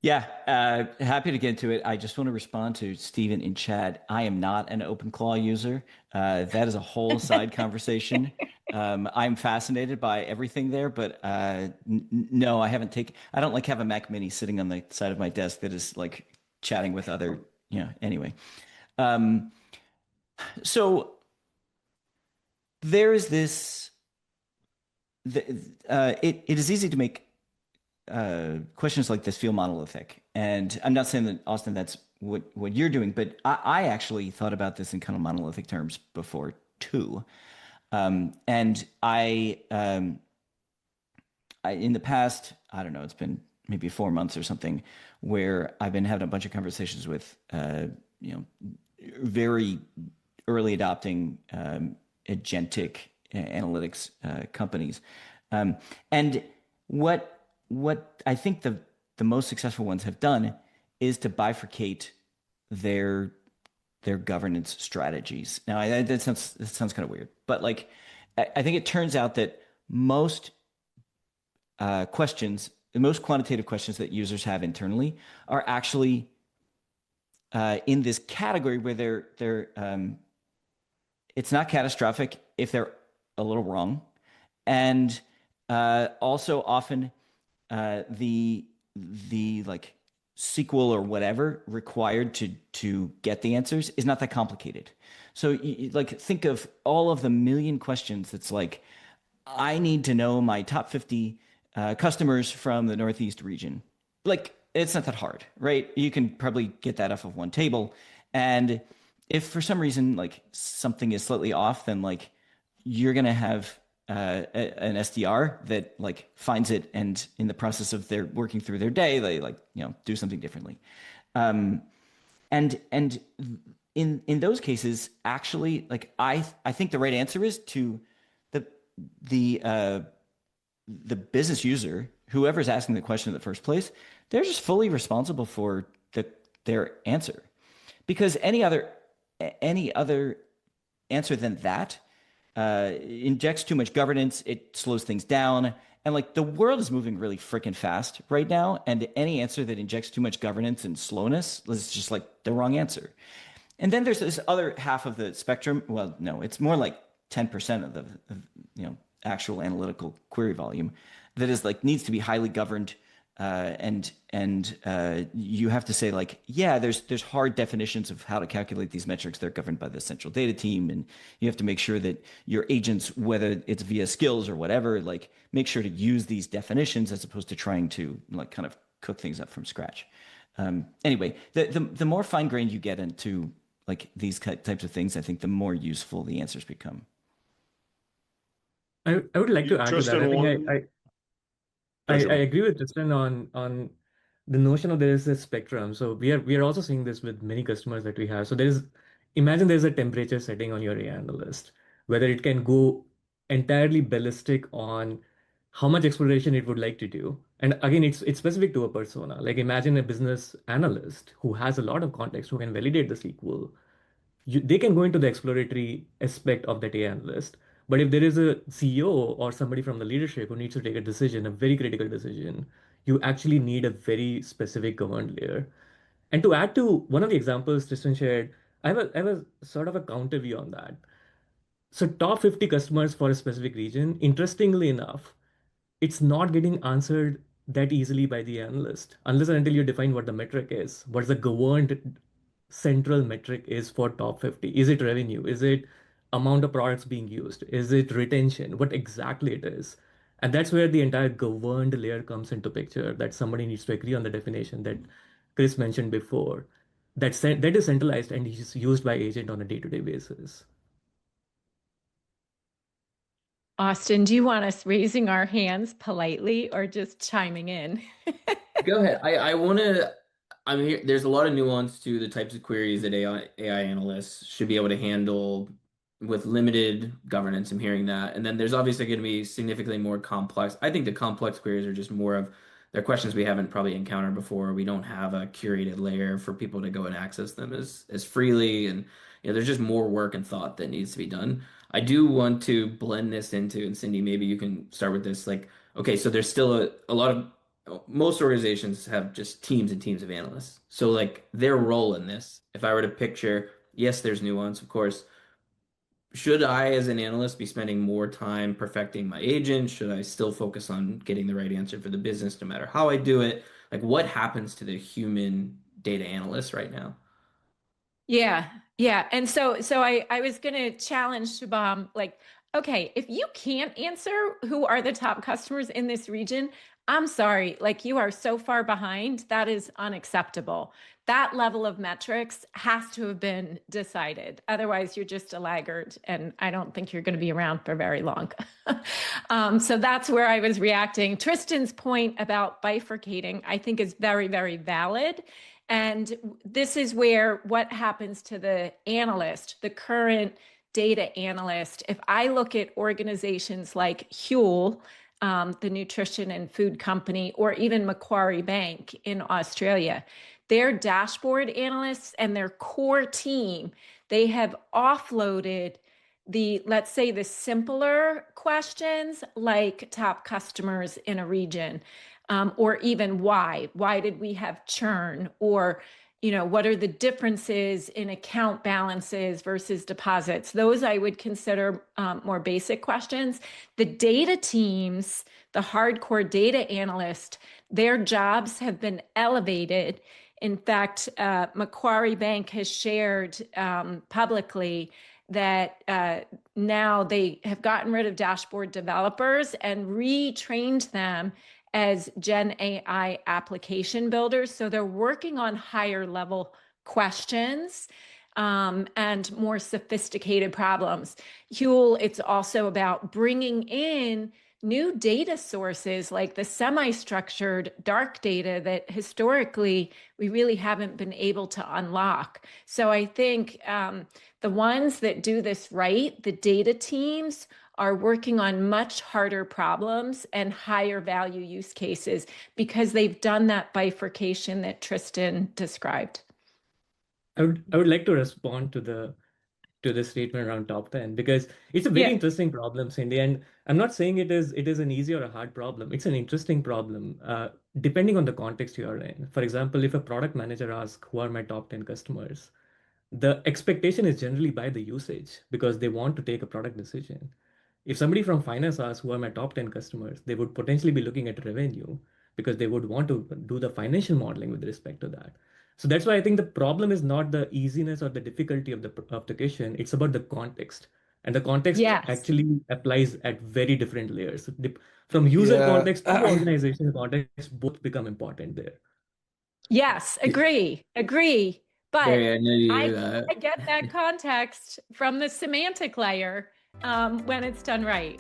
Yeah, happy to get into it. I just want to respond to Stephen in chat. I am not an OpenClaw user. That is a whole side conversation. I'm fascinated by everything there, but no, I haven't taken. I don't like have a Mac Mini sitting on the side of my desk that is like chatting with other. Anyway, um, so there is this. It is easy to make questions like this feel monolithic. And I'm not saying that, Austin, that's what you're doing, but I actually thought about this in kind of monolithic terms before too. And in the past, I don't know, it's been maybe 4 months or something, where I've been having a bunch of conversations with, you know, very early adopting agentic analytics companies. Um, and what I think the most successful ones have done is to bifurcate their their governance strategies. Now, that sounds kind of weird, but like I think it turns out that most questions, the most quantitative questions that users have internally, are actually in this category where they're it's not catastrophic if they're a little wrong, and also often the like SQL or whatever required to get the answers is not that complicated. So like think of all of the million questions that's like I need to know my top 50 customers from the Northeast region. Like, it's not that hard, right? You can probably get that off of one table. And if for some reason, like something is slightly off, then like you're going to have an SDR that like finds it. And in the process of their working through their day, they like, do something differently. Um, and in those cases, actually, like I think the right answer is to the the the business user, whoever's asking the question in the first place, they're just fully responsible for their answer. Because any other answer than that injects too much governance, it slows things down. And like the world is moving really freaking fast right now. And any answer that injects too much governance and slowness is just like the wrong answer. And then there's this other half of the spectrum. Well, no, it's more like 10% of the actual analytical query volume that is like needs to be highly governed. And you have to say like, yeah, there's hard definitions of how to calculate these metrics. They're governed by the central data team, and you have to make sure that your agents, whether it's via skills or whatever, like make sure to use these definitions as opposed to trying to like kind of cook things up from scratch. Anyway, the more fine grained you get into like these types of things, I think the more useful the answers become. I would like to add to that. Tristan, I think one. I Gotcha. agree with Tristan on the notion of there is a spectrum. So we are also seeing this with many customers that we have. So imagine there's a temperature setting on your AI analyst, whether it can go entirely ballistic on how much exploration it would like to do. And again, it's specific to a persona. Like imagine a business analyst who has a lot of context, who can validate the SQL. They can go into the exploratory aspect of that AI analyst. But if there is a CEO or somebody from the leadership who needs to take a decision, a very critical decision, you actually need a very specific governed layer. And to add to one of the examples Tristan shared, I have a sort of a counter view on that. So top 50 customers for a specific region, interestingly enough, it's not getting answered that easily by the analyst unless and until you define what the metric is. What's the governed central metric is for top 50? Is it revenue? Is it amount of products being used? Is it retention? What exactly it is? And that's where the entire governed layer comes into picture, that somebody needs to agree on the definition that Chris mentioned before. That is centralized and is used by agent on a day-to-day basis. Austin, do you want us raising our hands politely or just chiming in? Go ahead. I want to. I'm here. There's a lot of nuance to the types of queries that AI analysts should be able to handle with limited governance. I'm hearing that. And then there's obviously going to be significantly more complex. I think the complex queries are just more of they're questions we haven't probably encountered before. We don't have a curated layer for people to go and access them as freely. And there's just more work and thought that needs to be done. I do want to blend this into, and Cindy, maybe you can start with this. Like, okay, so there's still a lot of most organizations have just teams and teams of analysts. So like their role in this, if I were to picture, yes, there's nuance, of course. Should I, as an analyst, be spending more time perfecting my agent? Should I still focus on getting the right answer for the business, no matter how I do it? Like, what happens to the human data analyst right now? Yeah, yeah. And so I was gonna challenge Shabam, like, okay, if you can't answer who are the top customers in this region, I'm sorry, like you are so far behind, that is unacceptable. That level of metrics has to have been decided. Otherwise, you're just a laggard, and I don't think you're going to be around for very long. So that's where I was reacting. Tristan's point about bifurcating, I think, is very, very valid. And this is where what happens to the analyst, the current data analyst. If I look at organizations like Huel, the nutrition and food company, or even Macquarie Bank in Australia, their dashboard analysts and their core team, they have offloaded the, let's say, the simpler questions like top customers in a region, or even why did we have churn, or what are the differences in account balances versus deposits. Those I would consider more basic questions. The data teams, the hardcore data analyst, their jobs have been elevated. In fact, Macquarie Bank has shared publicly that now they have gotten rid of dashboard developers and retrained them as Gen AI application builders. So they're working on higher level questions and more sophisticated problems. Huel, it's also about bringing in new data sources like the semi-structured dark data that historically we really haven't been able to unlock. So I think the ones that do this right, the data teams, are working on much harder problems and higher value use cases because they've done that bifurcation that Tristan described. I would like to respond to the statement around top 10 because it's a very Yeah. interesting problem, Cindy. And I'm not saying it is an easy or a hard problem. It's an interesting problem, depending on the context you are in. For example, if a product manager asks, "Who are my top 10 customers?" the expectation is generally by the usage because they want to take a product decision. If somebody from finance asks, "Who are my top 10 customers?" they would potentially be looking at revenue because they would want to do the financial modeling with respect to that. So that's why I think the problem is not the easiness or the difficulty of the question. It's about the context. And the context Yes. actually applies at very different layers. From user Yeah. context to organizational context, both become important there. Yes. Agree. But Barry, I know you. I get that context from the semantic layer when it's done right.